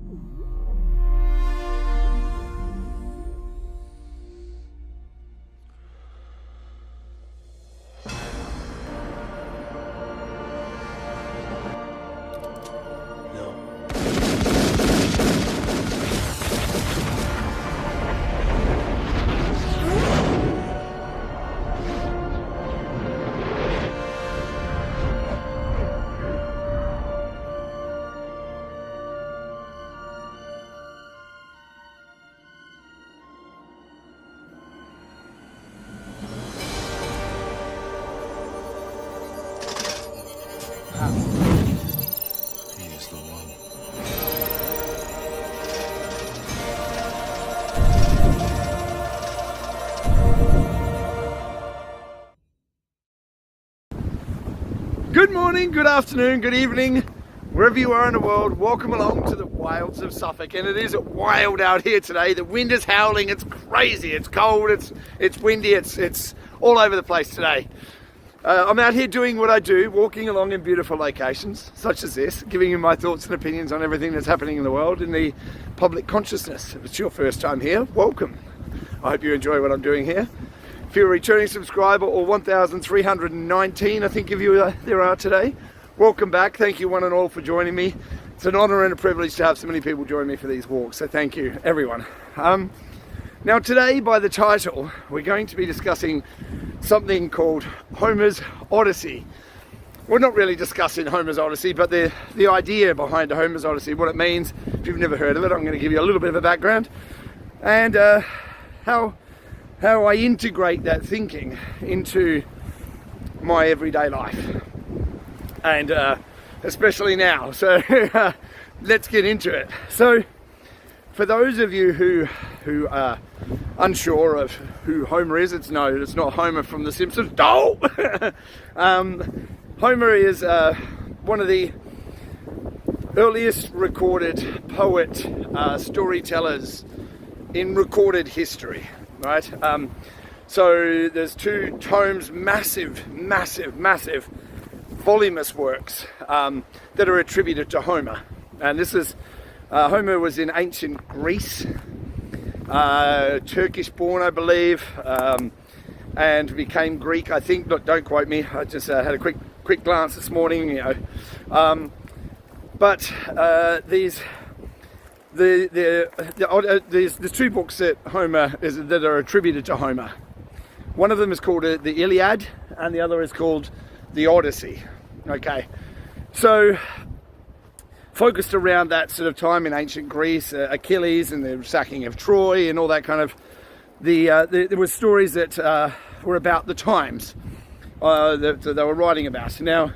He is the one. Good morning, good afternoon, good evening, wherever you are in the world. Welcome along to the wilds of Suffolk, and it is wild out here today. The wind is howling, it's crazy, it's cold, it's windy, it's all over the place today. I'm out here doing what I do, walking along in beautiful locations such as this, giving you my thoughts and opinions on everything that's happening in the world in the public consciousness. If it's your first time here, welcome. I hope you enjoy what I'm doing here. If you're a returning subscriber, or 1,319 I think of you there are today, welcome back. Thank you one and all for joining me. It's an honor and a privilege to have so many people join me for these walks, so thank you everyone. Now today, by the title, we're going to be discussing something called Homer's Odyssey. We're not really discussing Homer's Odyssey, but the idea behind Homer's Odyssey, what it means. If you've never heard of it, I'm going to give you a little bit of a background, and how I integrate that thinking into my everyday life, and especially now. So let's get into it. So for those of you who are unsure of who Homer is, it's not Homer from The Simpsons. No! Homer is one of the earliest recorded poet storytellers in recorded history, right? So there's 2 tomes, massive, voluminous works that are attributed to Homer. And this is Homer was in ancient Greece, Turkish born I believe, and became Greek I think. Look, don't quote me, I just had a quick glance this morning, you know. But there's 2 books that that are attributed to Homer. One of them is called the Iliad, and the other is called the Odyssey. Okay, so focused around that sort of time in ancient Greece, Achilles and the sacking of Troy and all that kind of, there were stories that were about the times that they were writing about. Now,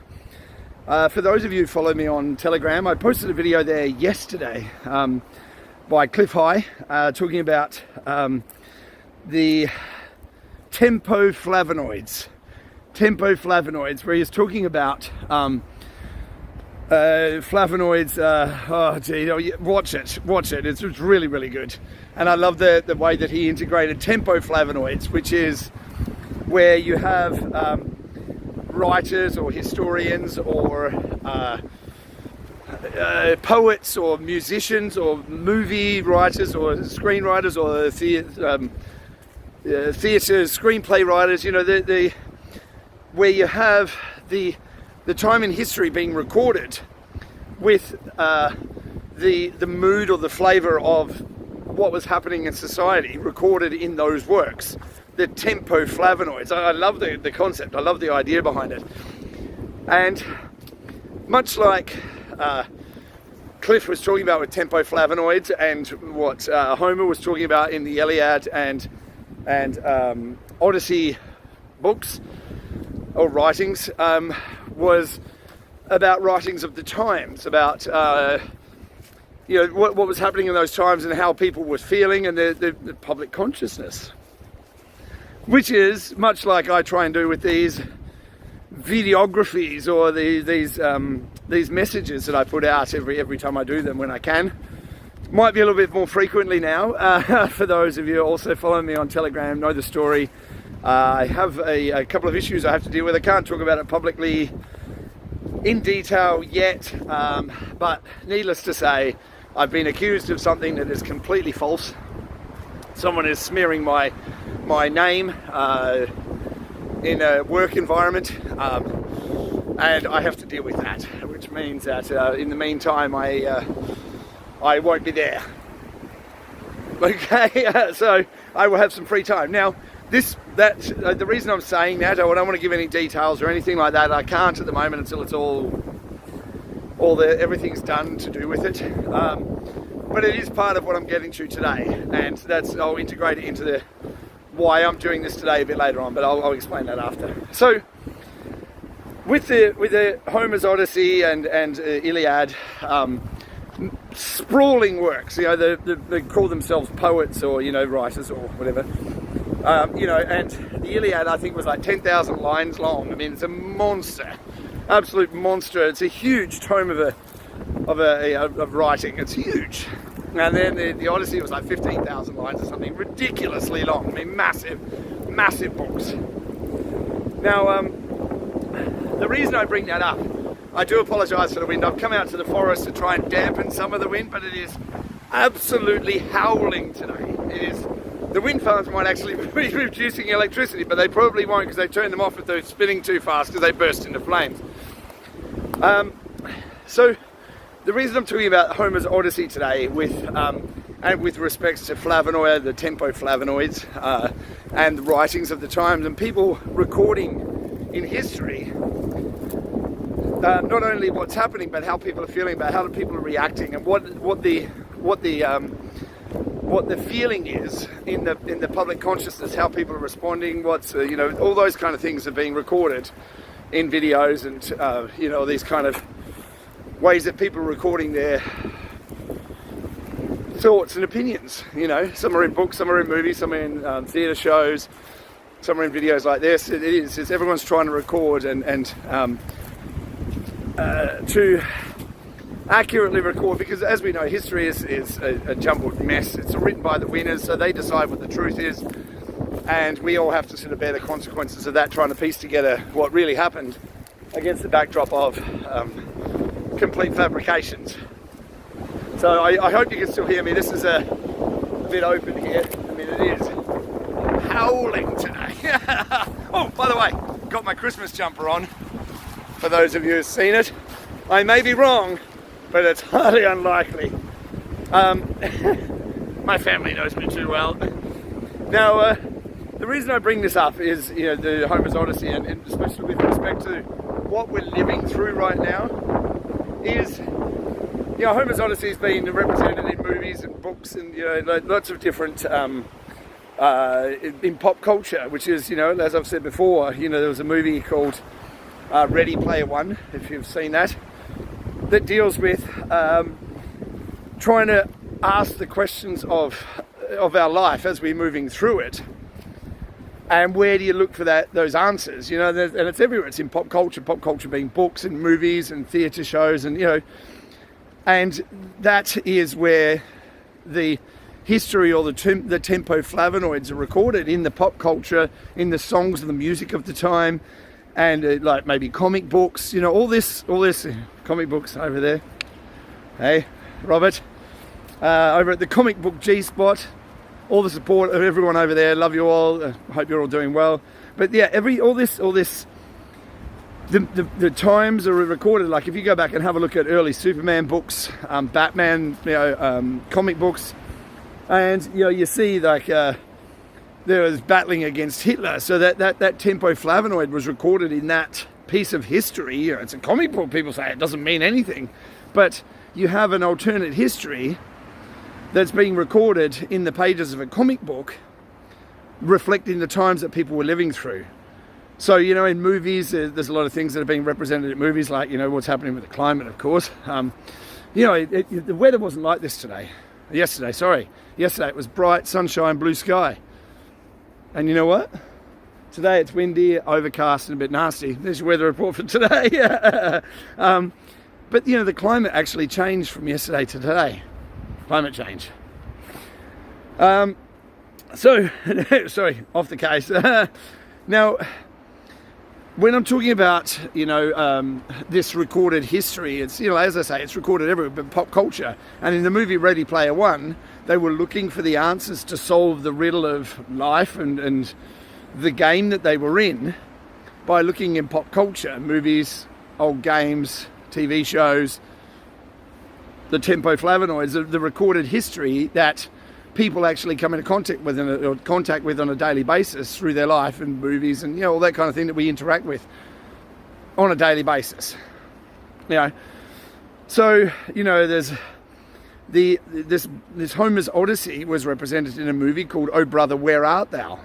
for those of you who follow me on Telegram, I posted a video there yesterday by Cliff High talking about the tempoflavonoids, where he's talking about flavonoids. Oh gee, watch it, it's really good. And I love the way that he integrated tempoflavonoids, which is where you have writers or historians or poets or musicians or movie writers or screenwriters or theatre screenplay writers, you know, where you have the time in history being recorded with the mood or the flavour of what was happening in society recorded in those works. The tempoflavonoids. I love the concept, I love the idea behind it. And much like Cliff was talking about with tempoflavonoids, and what Homer was talking about in the Iliad and Odyssey books or writings, was about writings of the times, about you know, what was happening in those times and how people were feeling, and the public consciousness, which is much like I try and do with these videographies or these messages that I put out every time I do them when I can. Might be a little bit more frequently now. For those of you also following me on Telegram, know the story. I have a couple of issues I have to deal with. I can't talk about it publicly in detail yet, but needless to say, I've been accused of something that is completely false. Someone is smearing my name in a work environment, and I have to deal with that, which means that in the meantime I won't be there. Okay, so I will have some free time. Now, the reason I'm saying that, I don't want to give any details or anything like that. I can't at the moment until it's everything's done to do with it. But it is part of what I'm getting to today, and I'll integrate it into why I'm doing this today a bit later on. But I'll explain that after. So, with the Homer's Odyssey and Iliad. Sprawling works, they call themselves poets or writers or whatever, and the Iliad I think was like 10,000 lines long. I mean, it's a monster, absolute monster. It's a huge tome of writing. It's huge. And then the Odyssey was like 15,000 lines or something, ridiculously long. I mean, massive books. Now, the reason I bring that up, I do apologise for the wind. I've come out to the forest to try and dampen some of the wind, but it is absolutely howling today. The wind farms might actually be producing electricity, but they probably won't because they turn them off if they're spinning too fast because they burst into flames. So the reason I'm talking about Homer's Odyssey today and with respects to flavonoid, the tempo flavonoids, and the writings of the times and people recording in history, not only what's happening, but how people are feeling, about how people are reacting, and what the feeling is in the public consciousness, how people are responding, all those kind of things are being recorded in videos, and these kind of ways that people are recording their thoughts and opinions. Some are in books, some are in movies, some are in theatre shows, some are in videos like this. It's everyone's trying to record and to accurately record, because as we know, history is a jumbled mess. It's written by the winners, so they decide what the truth is, and we all have to sort of bear the consequences of that, trying to piece together what really happened against the backdrop of complete fabrications. So I hope you can still hear me. This is a bit open here. I mean, it is howling today. Oh, by the way, got my Christmas jumper on. For those of you who've seen it, I may be wrong, but it's highly unlikely. My family knows me too well. Now, the reason I bring this up is, the Homer's Odyssey, and especially with respect to what we're living through right now, is, Homer's Odyssey has been represented in movies and books and, lots of different, in pop culture, which is, as I've said before, there was a movie called Ready Player One, if you've seen that deals with trying to ask the questions of our life as we're moving through it, and where do you look for those answers? And it's everywhere. It's in pop culture being books and movies and theatre shows, and and that is where the history or the tempo flavonoids are recorded in the pop culture, in the songs and the music of the time. And like maybe comic books, all this comic books over there. Hey, Robert, over at the comic book G-Spot, all the support of everyone over there. Love you all. Hope you're all doing well. But yeah, all this, the times are recorded. Like if you go back and have a look at early Superman books, Batman, comic books, and you see like. There was battling against Hitler, so that tempo flavonoid was recorded in that piece of history. It's a comic book, people say it doesn't mean anything, but you have an alternate history that's being recorded in the pages of a comic book, reflecting the times that people were living through. So, in movies, there's a lot of things that are being represented in movies, like, what's happening with the climate, of course. The weather wasn't like this yesterday it was bright, sunshine, blue sky. And you know what? Today it's windy, overcast, and a bit nasty. There's your weather report for today. But, the climate actually changed from yesterday to today. Climate change. Sorry, off the case. Now, when I'm talking about, this recorded history, it's, as I say, it's recorded everywhere, but pop culture. And in the movie Ready Player One, they were looking for the answers to solve the riddle of life and the game that they were in by looking in pop culture, movies, old games, TV shows, the tempo flavonoids, the recorded history that people actually come into contact with on a daily basis through their life, and movies and all that kind of thing that we interact with on a daily basis. So there's this Homer's Odyssey was represented in a movie called Oh Brother, Where Art Thou?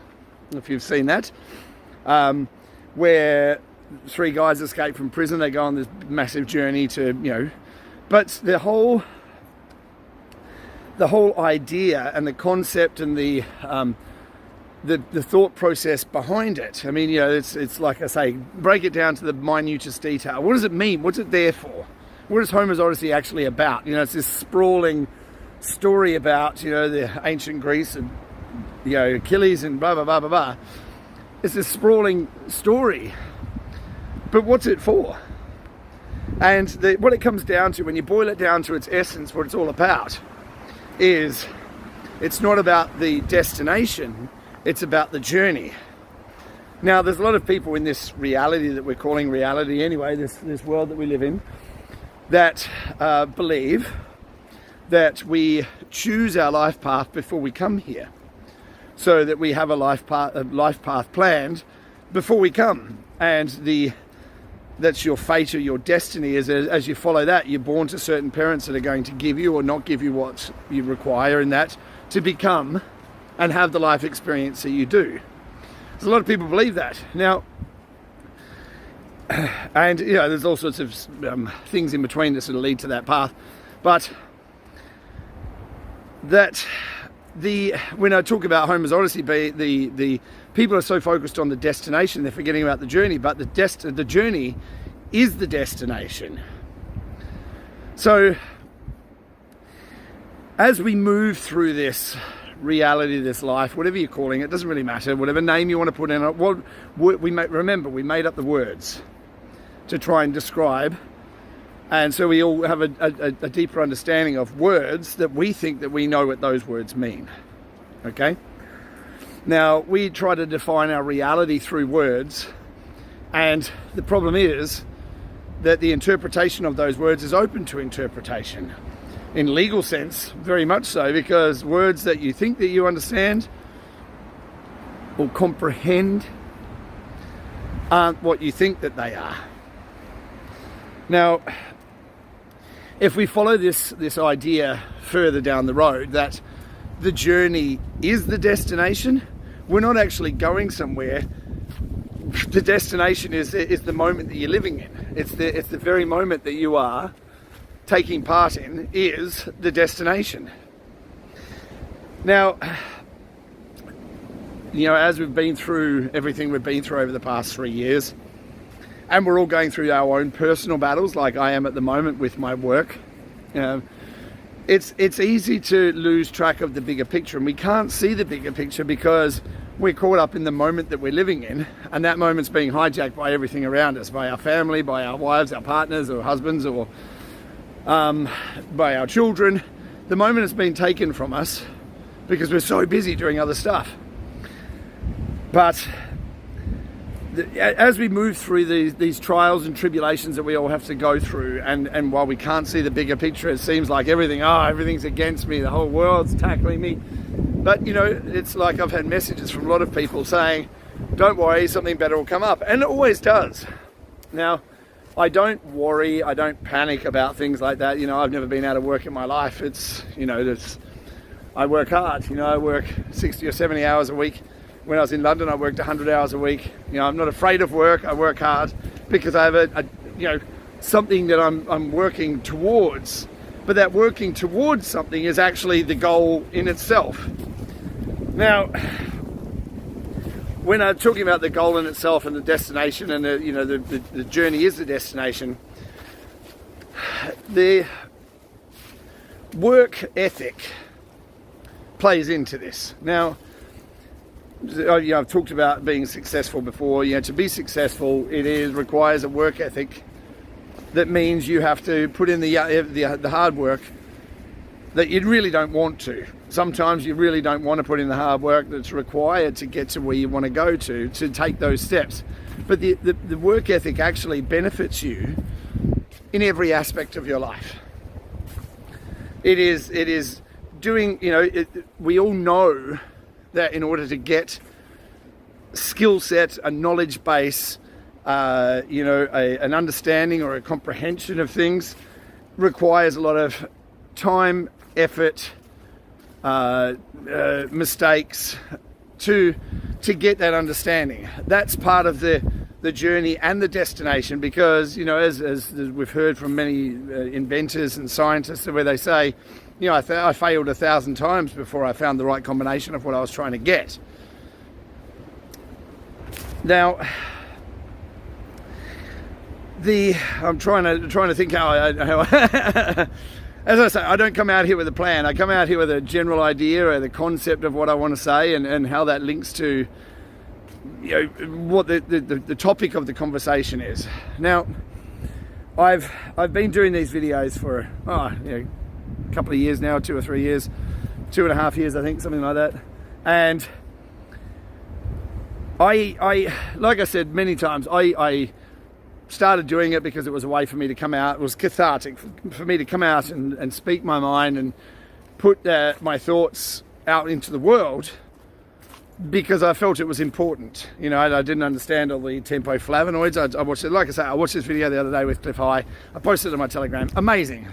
If you've seen that, where three guys escape from prison. They go on this massive journey to but the whole idea and the concept and the thought process behind it. I mean, it's like I say, break it down to the minutest detail. What does it mean? What's it there for? What is Homer's Odyssey actually about? It's this sprawling story about, the ancient Greece and, Achilles and blah, blah, blah, blah, blah. It's this sprawling story. But what's it for? And what it comes down to, when you boil it down to its essence, what it's all about, is it's not about the destination, it's about the journey. Now, there's a lot of people in this reality that we're calling reality anyway, this world that we live in, that believe that we choose our life path before we come here, so that we have a life path planned before we come, and that's your fate or your destiny. As you follow that, you're born to certain parents that are going to give you or not give you what you require in that to become and have the life experience that you do. There's a lot of people believe that. Now, and there's all sorts of things in between that sort of lead to that path. But when I talk about Homer's Odyssey, the people are so focused on the destination, they're forgetting about the journey. But the journey is the destination. So as we move through this reality, this life, whatever you're calling it, doesn't really matter. Whatever name you want to put in it, we made up the words to try and describe. And so we all have a deeper understanding of words that we think that we know what those words mean. Okay? Now, we try to define our reality through words, and the problem is that the interpretation of those words is open to interpretation. In legal sense, very much so, because words that you think that you understand or comprehend aren't what you think that they are. Now, if we follow this idea further down the road, that the journey is the destination, we're not actually going somewhere. The destination is the moment that you're living in. It's the very moment that you are taking part in is the destination. Now, as we've been through everything we've been through over the past 3 years, and we're all going through our own personal battles, like I am at the moment with my work. It's easy to lose track of the bigger picture, and we can't see the bigger picture because we're caught up in the moment that we're living in, and that moment's being hijacked by everything around us, by our family, by our wives, our partners, or husbands, or by our children. The moment has been taken from us because we're so busy doing other stuff. But as we move through these trials and tribulations that we all have to go through, and while we can't see the bigger picture, it seems like everything's against me, the whole world's tackling me. But it's like I've had messages from a lot of people saying, don't worry, something better will come up, and it always does. Now, I don't worry, I don't panic about things like that. I've never been out of work in my life. I work hard. I work 60 or 70 hours a week. When I was in London, I worked 100 hours a week. I'm not afraid of work. I work hard because I have something that I'm working towards. But that working towards something is actually the goal in itself. Now, when I'm talking about the goal in itself and the destination, and the journey is the destination, the work ethic plays into this. Now, I've talked about being successful before. To be successful, requires a work ethic. That means you have to put in the hard work that you really don't want to. Sometimes you really don't want to put in the hard work that's required to get to where you want to go to take those steps. But the work ethic actually benefits you in every aspect of your life. It is doing, we all know that in order to get skill set, a knowledge base, an understanding or a comprehension of things requires a lot of time, effort, mistakes to get that understanding. That's part of the journey and the destination, because as we've heard from many inventors and scientists, where they say, I failed 1,000 times before I found the right combination of what I was trying to get. Now, I'm trying to think how as I say, I don't come out here with a plan. I come out here with a general idea or the concept of what I want to say and how that links to what the topic of the conversation is. Now, I've been doing these videos for a couple of years now, 2 or 3 years, 2.5 years, I think, something like that. And I like I said many times, I started doing it because it was a way for me to come out. It was cathartic for me to come out and speak my mind and put my thoughts out into the world, because I felt it was important. I didn't understand all the tempo flavonoids. I watched it, like I say, I watched this video the other day with Cliff High. I posted it on my Telegram. Amazing.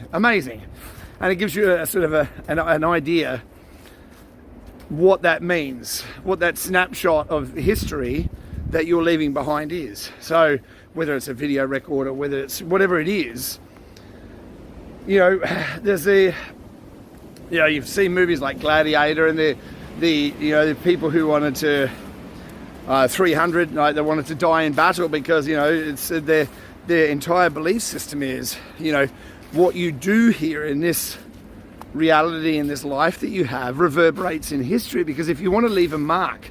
And it gives you a sort of an idea what that means, what that snapshot of history that you're leaving behind is. So whether it's a video record or whether it's whatever it is, there's you've seen movies like Gladiator, and the people who wanted to 300, they wanted to die in battle because it's their entire belief system is what you do here in this reality, in this life that you have, reverberates in history. Because if you want to leave a mark,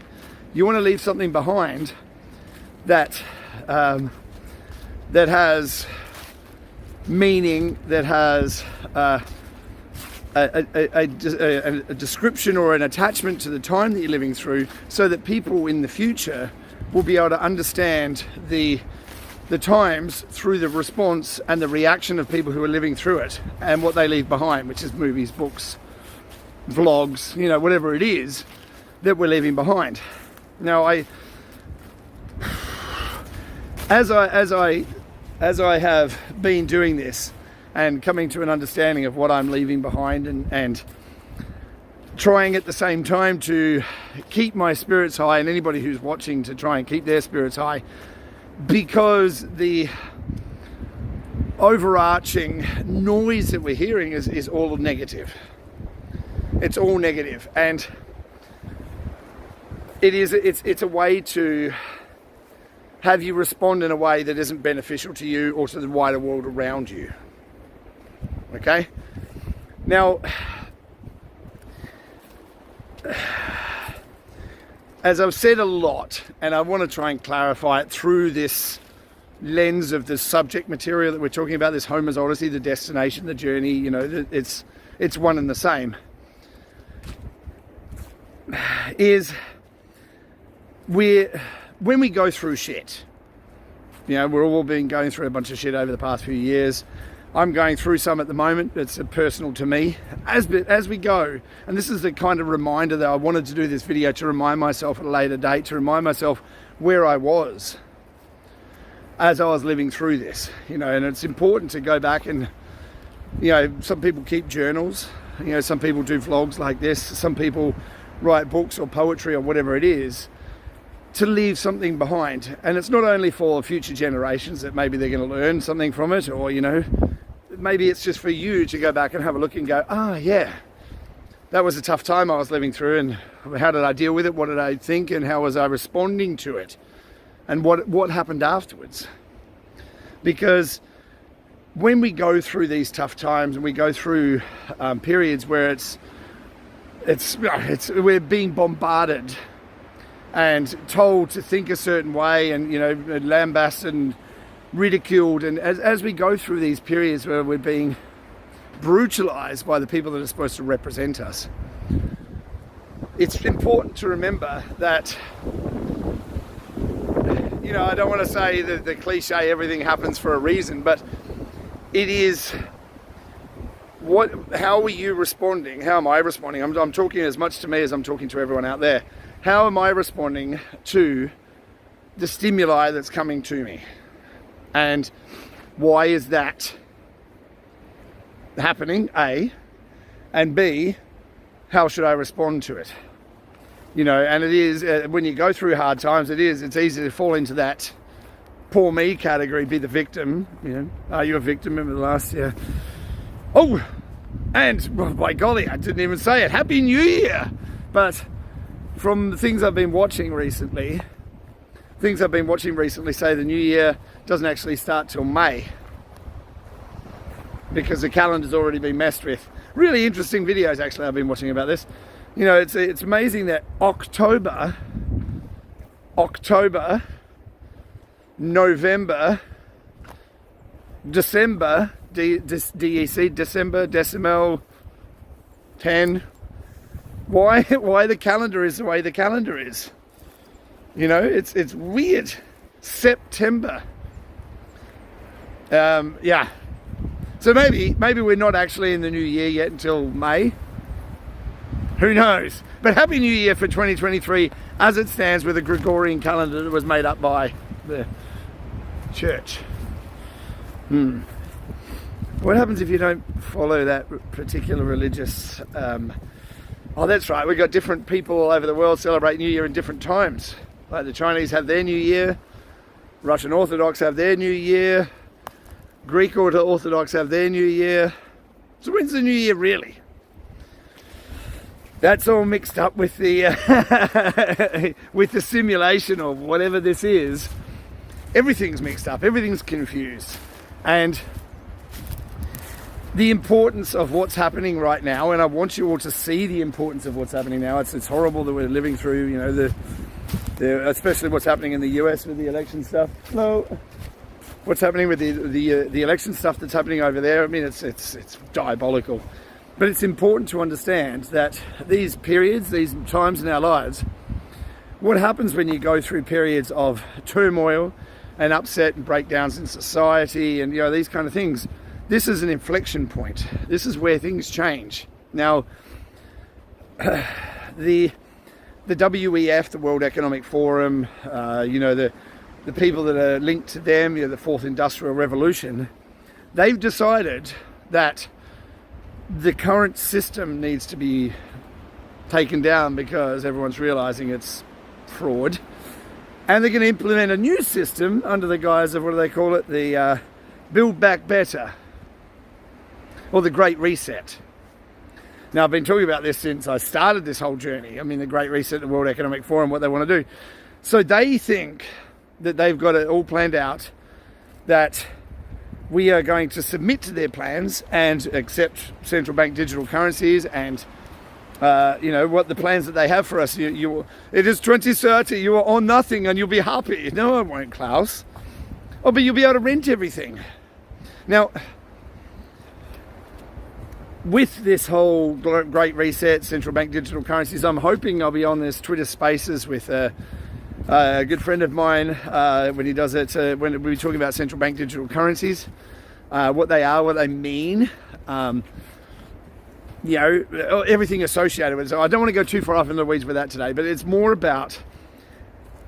you want to leave something behind that that has meaning, that has a description or an attachment to the time that you're living through, so that people in the future will be able to understand the times through the response and the reaction of people who are living through it, and what they leave behind, which is movies, books, vlogs, whatever it is that we're leaving behind. Now, as I have been doing this and coming to an understanding of what I'm leaving behind, and trying at the same time to keep my spirits high, and anybody who's watching to try and keep their spirits high, because the overarching noise that we're hearing is all negative. It's all negative, and it's a way to have you respond in a way that isn't beneficial to you or to the wider world around you. Okay? Now, as I've said a lot, and I want to try and clarify it through this lens of the subject material that we're talking about, this Homer's Odyssey, the destination, the journey, it's one and the same, is when we go through shit, we're all been going through a bunch of shit over the past few years. I'm going through some at the moment. It's personal to me as we go. And this is the kind of reminder that I wanted to do this video, to remind myself at a later date, to remind myself where I was as I was living through this, and it's important to go back and, some people keep journals, some people do vlogs like this, some people write books or poetry or whatever it is, to leave something behind. And it's not only for future generations that maybe they're going to learn something from it, or, maybe it's just for you to go back and have a look and go, yeah, that was a tough time I was living through, and how did I deal with it? What did I think, and how was I responding to it? And what happened afterwards? Because when we go through these tough times, and we go through periods where we're being bombarded and told to think a certain way, and lambasted and ridiculed. And as we go through these periods where we're being brutalized by the people that are supposed to represent us, it's important to remember that, I don't want to say the cliche everything happens for a reason, but it is how are you responding? How am I responding? I'm talking as much to me as I'm talking to everyone out there. How am I responding to the stimuli that's coming to me? And why is that happening, A? And B, how should I respond to it? And it is, when you go through hard times, it's easy to fall into that poor me category, be the victim. Are you a victim in the last year? Oh, and by golly, I didn't even say it. Happy New Year! But from the things I've been watching recently say the New Year doesn't actually start till May, because the calendar's already been messed with. Really interesting videos, actually, I've been watching about this. It's amazing that October, November, December, DEC, December, decimal 10. Why the calendar is the way the calendar is. It's weird. September. Yeah. So maybe we're not actually in the new year yet until May. Who knows? But Happy New Year for 2023 as it stands, with a Gregorian calendar that was made up by the church. What happens if you don't follow that particular religious... Oh, that's right. We've got different people all over the world celebrate New Year in different times. Like the Chinese have their New Year, Russian Orthodox have their New Year, Greek Orthodox have their New Year. So when's the New Year really? That's all mixed up with the with the simulation of whatever this is. Everything's mixed up. Everything's confused, and the importance of what's happening right now. And I want you all to see the importance of what's happening now. It's horrible that we're living through, especially what's happening in the US with the election stuff. No, what's happening with the election stuff that's happening over there. I mean, it's diabolical. But it's important to understand that these periods, these times in our lives, what happens when you go through periods of turmoil and upset and breakdowns in society and these kind of things, this is an inflection point. This is where things change. Now, the WEF, the World Economic Forum, the people that are linked to them, the Fourth Industrial Revolution, they've decided that the current system needs to be taken down because everyone's realizing it's fraud, and they're going to implement a new system under the guise of, what do they call it, the Build Back Better, or the Great Reset. Now, I've been talking about this since I started this whole journey. I mean, the Great Reset, the World Economic Forum, what they want to do. So they think that they've got it all planned out, that we are going to submit to their plans and accept central bank digital currencies and, what the plans that they have for us. It is 2030, you are on nothing and you'll be happy. No, I won't, Klaus. Oh, but you'll be able to rent everything. Now, with this whole Great Reset, central bank digital currencies, I'm hoping I'll be on this Twitter Spaces with a good friend of mine when he does it, when we're talking about central bank digital currencies, what they are, what they mean, everything associated with it. So I don't want to go too far off in the weeds with that today, but it's more about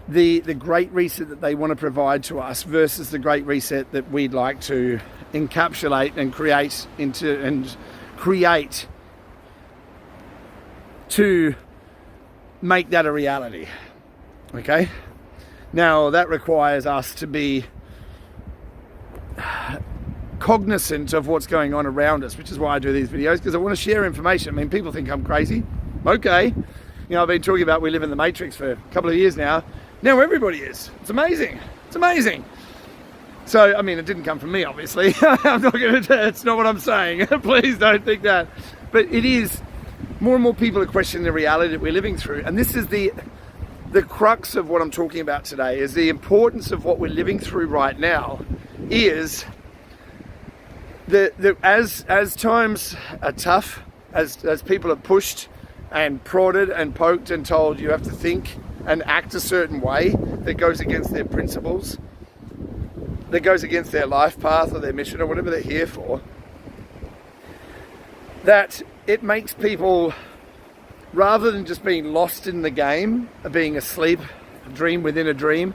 the Great Reset that they want to provide to us versus the Great Reset that we'd like to encapsulate and create to make that a reality. Okay? Now, that requires us to be cognizant of what's going on around us, which is why I do these videos, because I want to share information. I mean, people think I'm crazy. Okay. I've been talking about we live in the Matrix for a couple of years now. Now everybody is. It's amazing. It's amazing. So, I mean, it didn't come from me, obviously. I'm not going to, it's not what I'm saying. Please don't think that. But it is, more and more people are questioning the reality that we're living through. And this is the the crux of what I'm talking about today is the importance of what we're living through right now is that as times are tough, as people are pushed and prodded and poked and told you have to think and act a certain way that goes against their principles, that goes against their life path or their mission or whatever they're here for, that it makes people, rather than just being lost in the game, being asleep, a dream within a dream,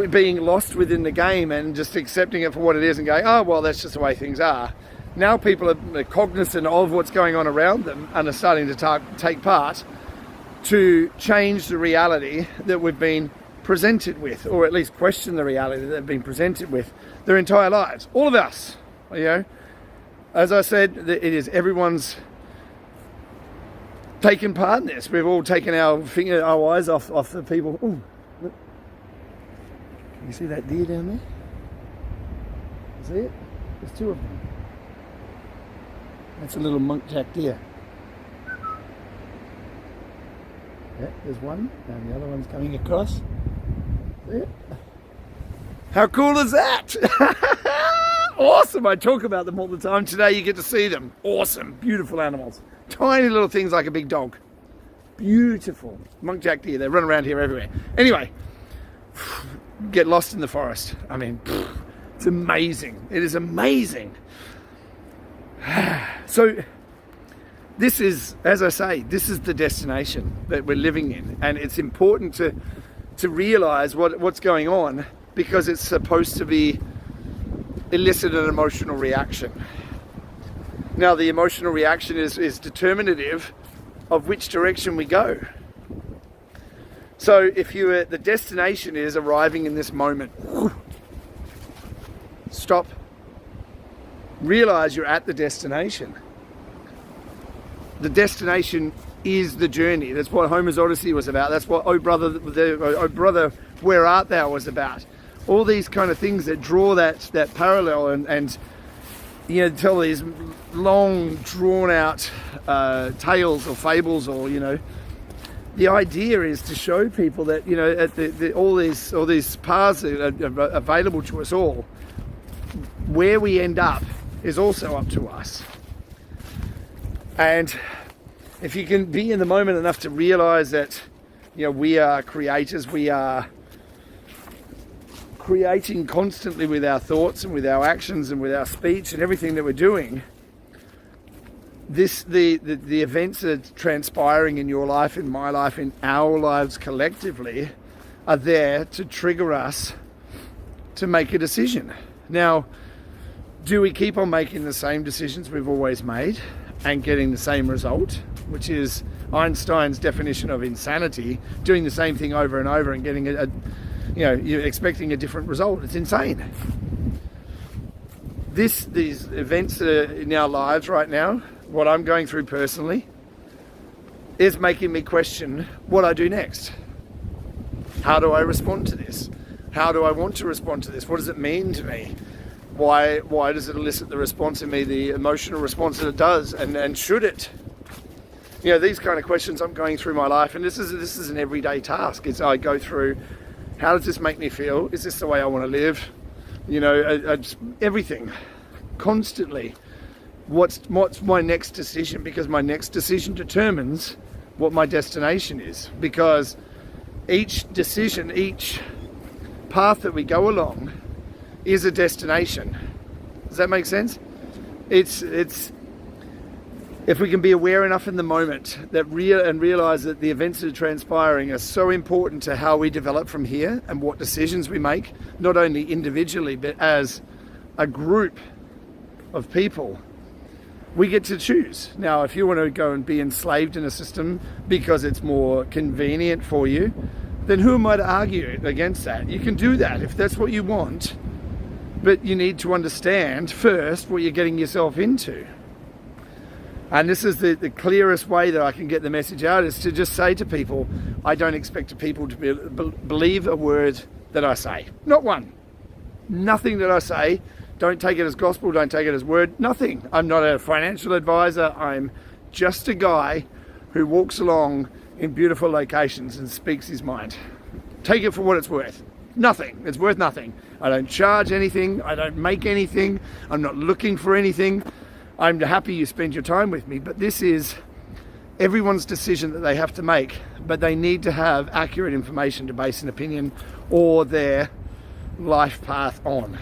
being lost within the game and just accepting it for what it is and going, oh, well, that's just the way things are. Now people are cognizant of what's going on around them and are starting to take part to change the reality that we've been presented with, or at least question the reality that they've been presented with their entire lives. All of us, you know. As I said, it is everyone's taken part in this. We've all taken our eyes off the people. Ooh, look. You see that deer down there? You see it? There's two of them. That's a little muntjac deer. Yeah, there's one, and the other one's coming across. See it? How cool is that? Awesome! I talk about them all the time. Today you get to see them. Awesome, beautiful animals. Tiny little things like a big dog. Beautiful. Muntjac deer, they run around here everywhere. Anyway, get lost in the forest. I mean, it's amazing. It is amazing. So, this is, as I say, this is the destination that we're living in. And it's important to realize what's going on, because it's supposed to be elicit an emotional reaction. Now, the emotional reaction is determinative of which direction we go. So if the destination is arriving in this moment, stop, realize you're at the destination. The destination is the journey. That's what Homer's Odyssey was about. That's what Oh Brother, Where Art Thou was about. All these kind of things that draw that parallel and you know, tell these long drawn out tales or fables, or, you know, the idea is to show people that, you know, all these paths are available to us all. Where we end up is also up to us. And if you can be in the moment enough to realize that, you know, we are creators, we are creating constantly with our thoughts and with our actions and with our speech and everything that we're doing, the events that are transpiring in your life, in my life, in our lives collectively, are there to trigger us to make a decision. Now, do we keep on making the same decisions we've always made and getting the same result, which is Einstein's definition of insanity, doing the same thing over and over and getting you're expecting a different result? It's insane. These events that are in our lives right now, what I'm going through personally, is making me question what I do next. How do I respond to this? How do I want to respond to this? What does it mean to me? Why does it elicit the response in me, the emotional response that it does? And should it? You know, these kind of questions I'm going through my life, and this is an everyday task. I go through, how does this make me feel? Is this the way I want to live? You know, everything, constantly. What's my next decision? Because my next decision determines what my destination is. Because each decision, each path that we go along is a destination. Does that make sense? It's if we can be aware enough in the moment that realize that the events that are transpiring are so important to how we develop from here and what decisions we make, not only individually but as a group of people, we get to choose. Now, if you want to go and be enslaved in a system because it's more convenient for you, then who am I to argue against that? You can do that if that's what you want, but you need to understand first what you're getting yourself into. And this is the clearest way that I can get the message out, is to just say to people, I don't expect people to believe a word that I say. Not one. Nothing that I say. Don't take it as gospel, don't take it as word, nothing. I'm not a financial advisor, I'm just a guy who walks along in beautiful locations and speaks his mind. Take it for what it's worth. Nothing. It's worth nothing. I don't charge anything. I don't make anything. I'm not looking for anything. I'm happy you spend your time with me, but this is everyone's decision that they have to make, but they need to have accurate information to base an opinion or their life path on.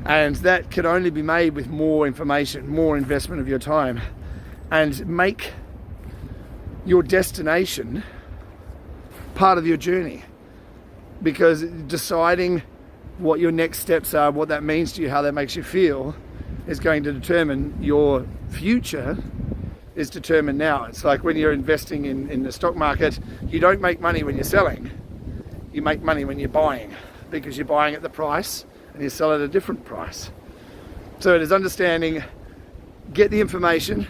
And that can only be made with more information, more investment of your time, and make your destination part of your journey. Because deciding what your next steps are, what that means to you, how that makes you feel, is going to determine your future is determined now. It's like when you're investing in the stock market, you don't make money when you're selling. You make money when you're buying, because you're buying at the price and you sell at a different price. So it is understanding, get the information.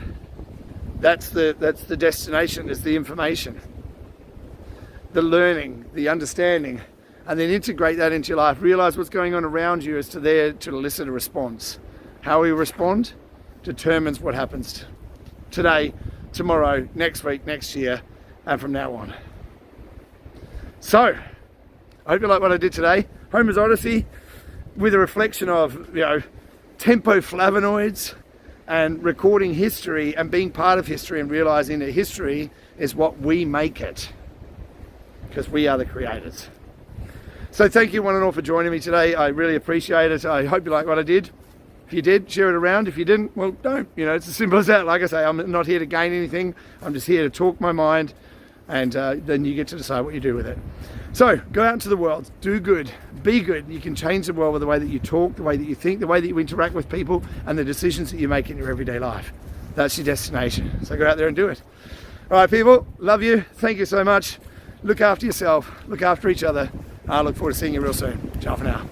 That's the destination, is the information. The learning, the understanding, and then integrate that into your life. Realize what's going on around you as to there to elicit a response. How we respond determines what happens today, tomorrow, next week, next year, and from now on. So, I hope you like what I did today. Homer's Odyssey, with a reflection of, tempo flavonoids and recording history and being part of history and realizing that history is what we make it, because we are the creators. So thank you one and all for joining me today. I really appreciate it. I hope you like what I did. If you did, share it around. If you didn't, well, don't. It's as simple as that. Like I say, I'm not here to gain anything. I'm just here to talk my mind, and then you get to decide what you do with it. So go out into the world, do good, be good. You can change the world with the way that you talk, the way that you think, the way that you interact with people, and the decisions that you make in your everyday life. That's your destination. So go out there and do it. All right, people, love you. Thank you so much. Look after yourself, look after each other. I look forward to seeing you real soon. Ciao for now.